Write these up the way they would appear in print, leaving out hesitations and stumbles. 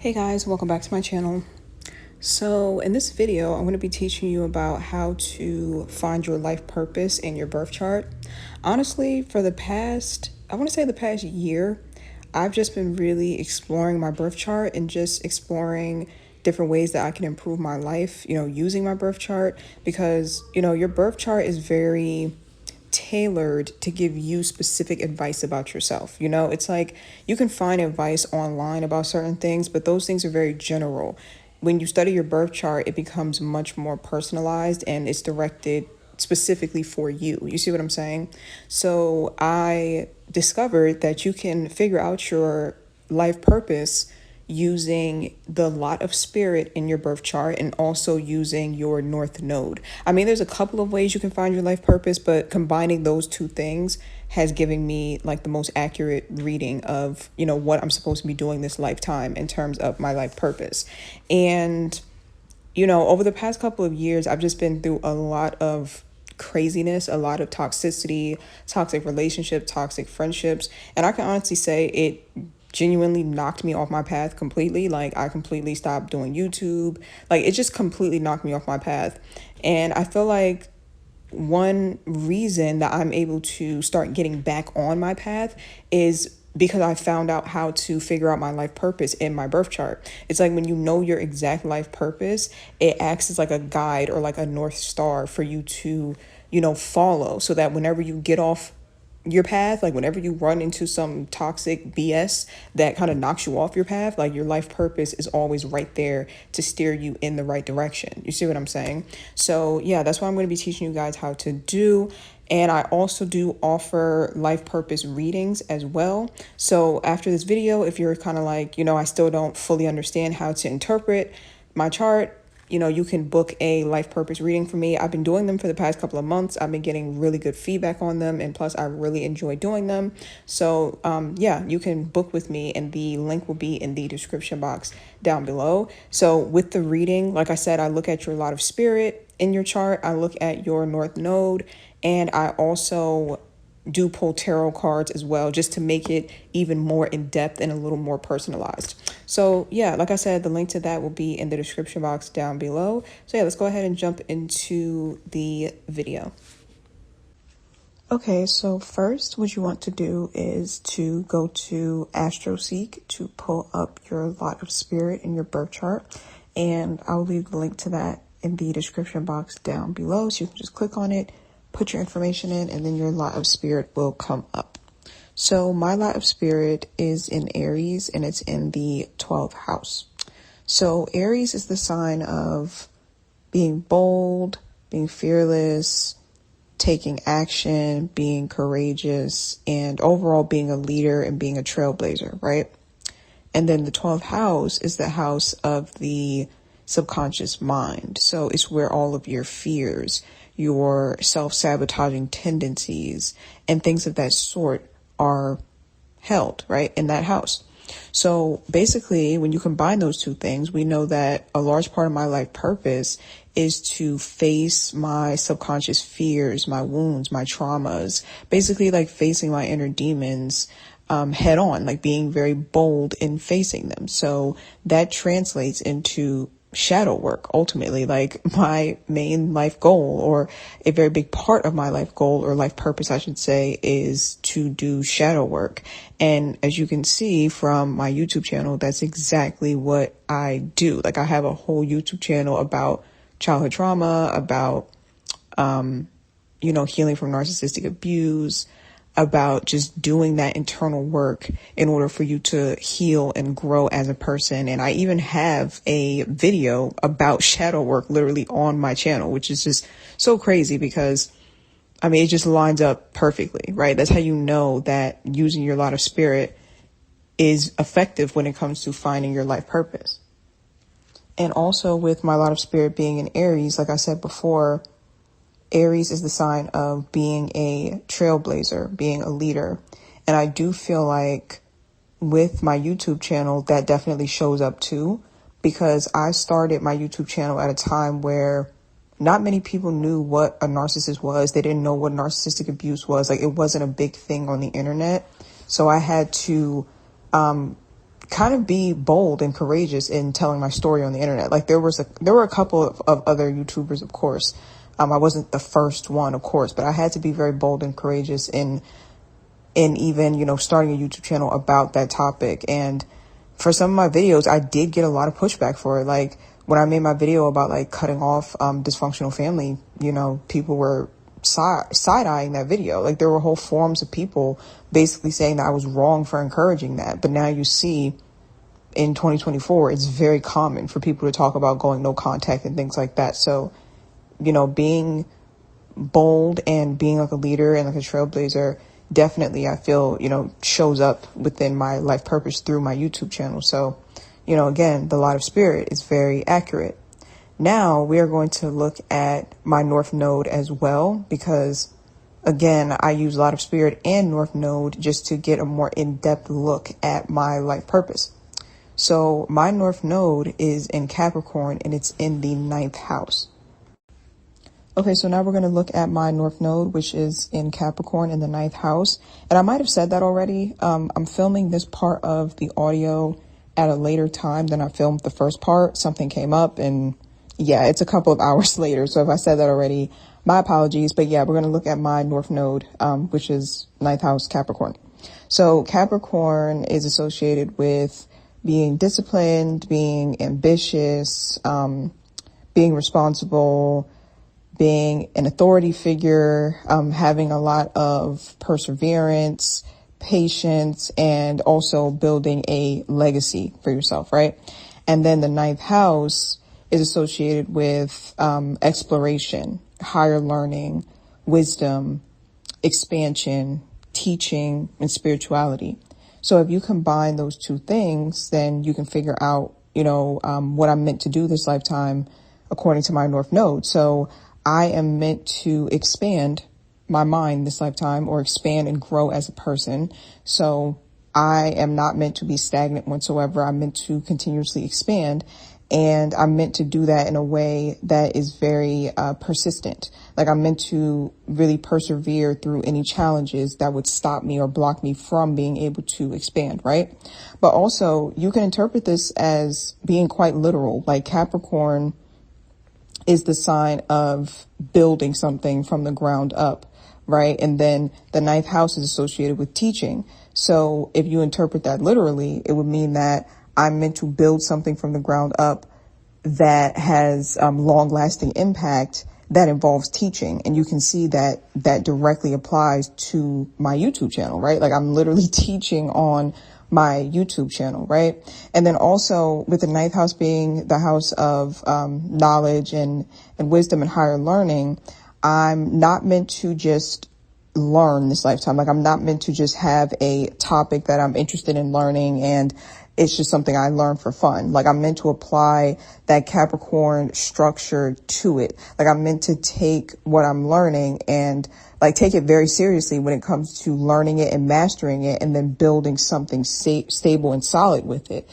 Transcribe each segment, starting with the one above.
Hey guys, welcome back to my channel. So in this video, I'm going to be teaching you about how to find your life purpose in your birth chart. Honestly, for I want to say the past year, I've just been really exploring my birth chart and just exploring different ways that I can improve my life, using my birth chart because, your birth chart is very tailored to give you specific advice about yourself. It's like you can find advice online about certain things, but those things are very general. When you study your birth chart, it becomes much more personalized and it's directed specifically for you. You see what I'm saying? So I discovered that you can figure out your life purpose using the lot of spirit in your birth chart and also using your north node. I mean, there's a couple of ways you can find your life purpose, but combining those two things has given me like the most accurate reading of, what I'm supposed to be doing this lifetime in terms of my life purpose. And, over the past couple of years, I've just been through a lot of craziness, a lot of toxicity, toxic relationship, toxic friendships. And I can honestly say it genuinely knocked me off my path completely. Like I completely stopped doing YouTube. Like it just completely knocked me off my path. And I feel like one reason that I'm able to start getting back on my path is because I found out how to figure out my life purpose in my birth chart. It's like when you know your exact life purpose, it acts as like a guide or like a North Star for you to, follow so that whenever you get off your path, like whenever you run into some toxic BS that kind of knocks you off your path, like your life purpose is always right there to steer you in the right direction. You see what I'm saying? So yeah, that's what I'm going to be teaching you guys how to do. And I also do offer life purpose readings as well. So after this video, if you're kind of like, I still don't fully understand how to interpret my chart, you can book a life purpose reading for me. I've been doing them for the past couple of months. I've been getting really good feedback on them. And plus, I really enjoy doing them. So, yeah, you can book with me and the link will be in the description box down below. So with the reading, like I said, I look at your lot of spirit in your chart. I look at your north node and I also do pull tarot cards as well, just to make it even more in depth and a little more personalized. So yeah, like I said, the link to that will be in the description box down below. So yeah, let's go ahead and jump into the video. Okay, so first what you want to do is to go to AstroSeek to pull up your lot of spirit in your birth chart. And I'll leave the link to that in the description box down below. So you can just click on it, put your information in, and then your lot of spirit will come up. So my lot of spirit is in Aries and it's in the 12th house. So Aries is the sign of being bold, being fearless, taking action, being courageous, and overall being a leader and being a trailblazer, right? And then the 12th house is the house of the subconscious mind. So it's where all of your fears, your self-sabotaging tendencies, and things of that sort are held, right, in that house. So basically, when you combine those two things, we know that a large part of my life purpose is to face my subconscious fears, my wounds, my traumas, basically like facing my inner demons head on, like being very bold in facing them. So that translates into shadow work. Ultimately, like my main life goal, or a very big part of my life goal or life purpose, I should say, is to do shadow work. And as you can see from my YouTube channel, that's exactly what I do. Like I have a whole YouTube channel about childhood trauma, about, healing from narcissistic abuse, about just doing that internal work in order for you to heal and grow as a person. And I even have a video about shadow work literally on my channel, which is just so crazy because, it just lines up perfectly, right? That's how you know that using your lot of spirit is effective when it comes to finding your life purpose. And also with my lot of spirit being in Aries, like I said before, Aries is the sign of being a trailblazer, being a leader. And I do feel like with my YouTube channel, that definitely shows up too, because I started my YouTube channel at a time where not many people knew what a narcissist was. They didn't know what narcissistic abuse was. Like it wasn't a big thing on the internet. So I had to kind of be bold and courageous in telling my story on the internet. Like there were a couple of other YouTubers, of course. I wasn't the first one, of course, but I had to be very bold and courageous in even, starting a YouTube channel about that topic. And for some of my videos, I did get a lot of pushback for it. Like when I made my video about like cutting off dysfunctional family, people were side-eyeing that video. Like there were whole forums of people basically saying that I was wrong for encouraging that. But now you see in 2024, it's very common for people to talk about going no contact and things like that. So, being bold and being like a leader and like a trailblazer definitely, I feel, shows up within my life purpose through my YouTube channel. So, again, the Lot of Spirit is very accurate. Now we are going to look at my North Node as well, because again, I use Lot of Spirit and North Node just to get a more in-depth look at my life purpose. So my North Node is in Capricorn and it's in the 9th house. Okay, so now we're going to look at my North Node, which is in Capricorn in the 9th house. And I might have said that already. I'm filming this part of the audio at a later time than I filmed the first part. Something came up and yeah, it's a couple of hours later. So if I said that already, my apologies. But yeah, we're going to look at my North Node, which is 9th house Capricorn. So Capricorn is associated with being disciplined, being ambitious, being responsible, being an authority figure, having a lot of perseverance, patience, and also building a legacy for yourself, right? And then the 9th house is associated with exploration, higher learning, wisdom, expansion, teaching, and spirituality. So if you combine those two things, then you can figure out, what I'm meant to do this lifetime according to my North Node. So I am meant to expand my mind this lifetime, or expand and grow as a person. So I am not meant to be stagnant whatsoever. I'm meant to continuously expand. And I'm meant to do that in a way that is very persistent. Like I'm meant to really persevere through any challenges that would stop me or block me from being able to expand, right? But also you can interpret this as being quite literal. Like Capricorn is the sign of building something from the ground up, right? And then the 9th house is associated with teaching. So if you interpret that literally, it would mean that I'm meant to build something from the ground up that has long-lasting impact that involves teaching. And you can see that that directly applies to my YouTube channel, right? Like I'm literally teaching on my YouTube channel, right? And then also with the 9th house being the house of knowledge and wisdom and higher learning, I'm not meant to just learn this lifetime. Like I'm not meant to just have a topic that I'm interested in learning and it's just something I learn for fun. Like I'm meant to apply that Capricorn structure to it. Like I'm meant to take what I'm learning and like take it very seriously when it comes to learning it and mastering it, and then building something stable and solid with it,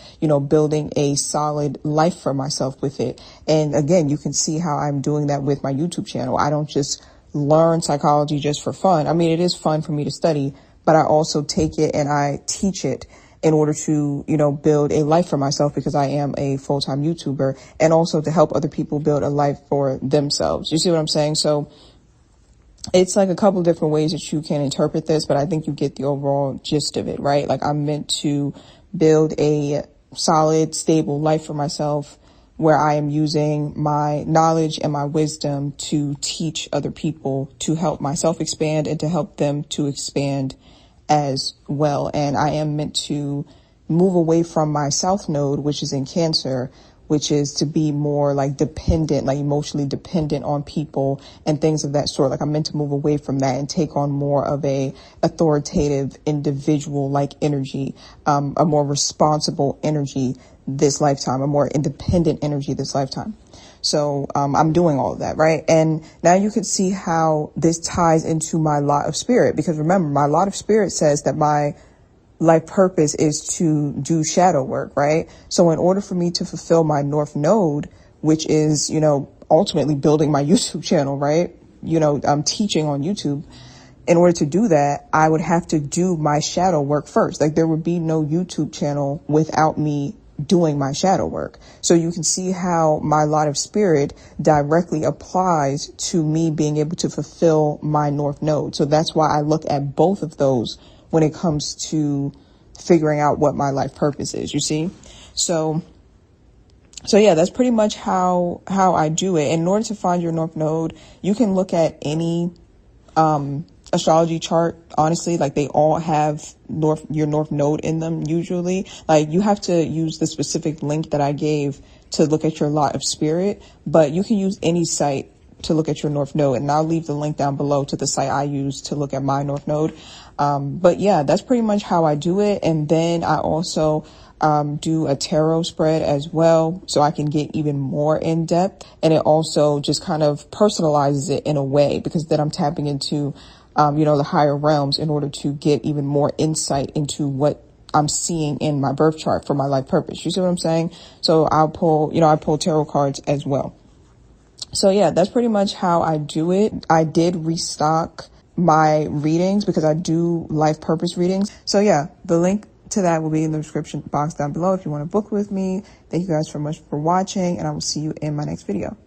building a solid life for myself with it. And again, you can see how I'm doing that with my YouTube channel. I don't just learn psychology just for fun. I mean, it is fun for me to study, but I also take it and I teach it in order to, build a life for myself, because I am a full-time YouTuber, and also to help other people build a life for themselves. You see what I'm saying? So it's like a couple different ways that you can interpret this, but I think you get the overall gist of it, right? Like I'm meant to build a solid, stable life for myself where I am using my knowledge and my wisdom to teach other people, to help myself expand and to help them to expand as well. And I am meant to move away from my South Node, which is in Cancer, which is to be more like dependent, like emotionally dependent on people and things of that sort. Like I'm meant to move away from that and take on more of a authoritative individual like energy, a more responsible energy this lifetime, a more independent energy this lifetime. So I'm doing all of that, right? And now you can see how this ties into my Lot of Spirit, because remember, my Lot of Spirit says that my life purpose is to do shadow work, right? So in order for me to fulfill my North Node, which is, ultimately building my YouTube channel, right? I'm teaching on YouTube. in order to do that, I would have to do my shadow work first. Like, there would be no YouTube channel without me doing my shadow work. So you can see how my lot of spirit directly applies to me being able to fulfill my North Node. So that's why I look at both of those when it comes to figuring out what my life purpose is, you see? So yeah, that's pretty much how I do it. In order to find your North Node, you can look at any astrology chart. Honestly, like, they all have your North Node in them usually. Like, you have to use the specific link that I gave to look at your lot of spirit, but you can use any site to look at your North Node, and I'll leave the link down below to the site I use to look at my North Node. But yeah, that's pretty much how I do it. And then I also do a tarot spread as well, so I can get even more in depth. And it also just kind of personalizes it in a way, because then I'm tapping into the higher realms in order to get even more insight into what I'm seeing in my birth chart for my life purpose. You see what I'm saying? So I pull tarot cards as well. So yeah, that's pretty much how I do it. I did restock my readings because I do life purpose readings. So yeah, the link to that will be in the description box down below if you want to book with me. Thank you guys so much for watching, and I will see you in my next video.